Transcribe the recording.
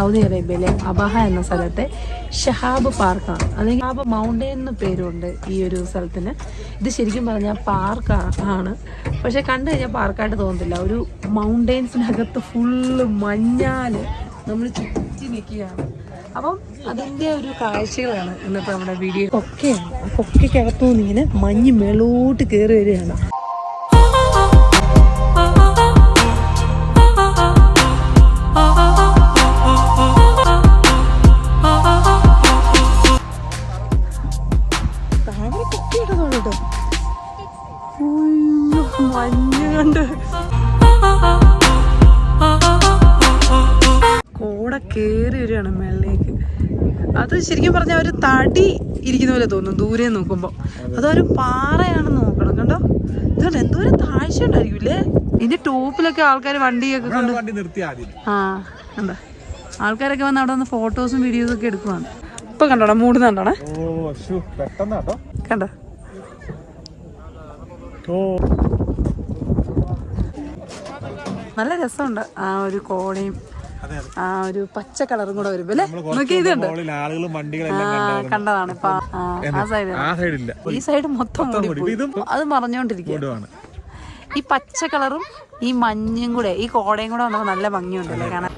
Saudi അറേബ്യയിലെ Abha എന്ന സ്ഥലത്തെ ഷഹാബ് പാർക്കാണ്. അല്ലെങ്കിൽ ഷഹാബ് മൗണ്ടെയിൻ എന്ന് പേരുണ്ട് ഈ ഒരു സ്ഥലത്തിന്. ഇത് ശരിക്കും പറഞ്ഞാൽ പാർക്ക് ആണ്, പക്ഷെ കണ്ടു കഴിഞ്ഞാൽ പാർക്കായിട്ട് തോന്നത്തില്ല. ഒരു മൗണ്ടെയിൻസിനകത്ത് ഫുള്ള് മഞ്ഞാല് നമ്മൾ ചുറ്റി നിൽക്കുകയാണ്. അപ്പം അതിൻ്റെ ഒരു കാഴ്ചകളാണ് ഇന്നത്തെ നമ്മുടെ വീഡിയോ. കൊക്കയാണ്, ആ കൊക്കയ്ക്കകത്തുനിന്ന് ഇങ്ങനെ മഞ്ഞ് മേളോട്ട് കയറി വരികയാണ്. മഞ്ഞ് കണ്ട് കോട കേറി വരികയാണ് മേളിലേക്ക്. അത് ശരിക്കും പറഞ്ഞാൽ ഒരു തടി ഇരിക്കുന്ന പോലെ തോന്നും ദൂരെ നോക്കുമ്പോൾ. അതൊരു പാറയാണെന്ന് നോക്കണം. കണ്ടോ, ഇതുകൊണ്ട് എന്തോരം താഴ്ച ഉണ്ടായിരിക്കും. ഇതിന്റെ ടോപ്പിലൊക്കെ ആൾക്കാർ വണ്ടിയൊക്കെ കൊണ്ട് കണ്ടോ, ആൾക്കാരൊക്കെ വന്ന് അവിടെ വന്ന് ഫോട്ടോസും വീഡിയോസും ഒക്കെ എടുക്കുവാണ്. ഇപ്പൊ കണ്ടോടാ മൂടുന്നുണ്ടോണേ, കണ്ടോ. നല്ല രസമുണ്ട് ആ ഒരു കോടയും ആ ഒരു പച്ച കളറും കൂടെ വരുമ്പോ അല്ലേ. നോക്കി ഇതുണ്ട്, കണ്ടതാണ് ഇപ്പൊ ആ സൈഡ്. ഈ സൈഡ് മൊത്തം അത് മറഞ്ഞോണ്ടിരിക്കുകയാണ്. ഈ പച്ച കളറും ഈ മഞ്ഞും കൂടെ ഈ കോടയും കൂടെ വന്നപ്പോ നല്ല ഭംഗിയുണ്ടല്ലേ കാണാൻ.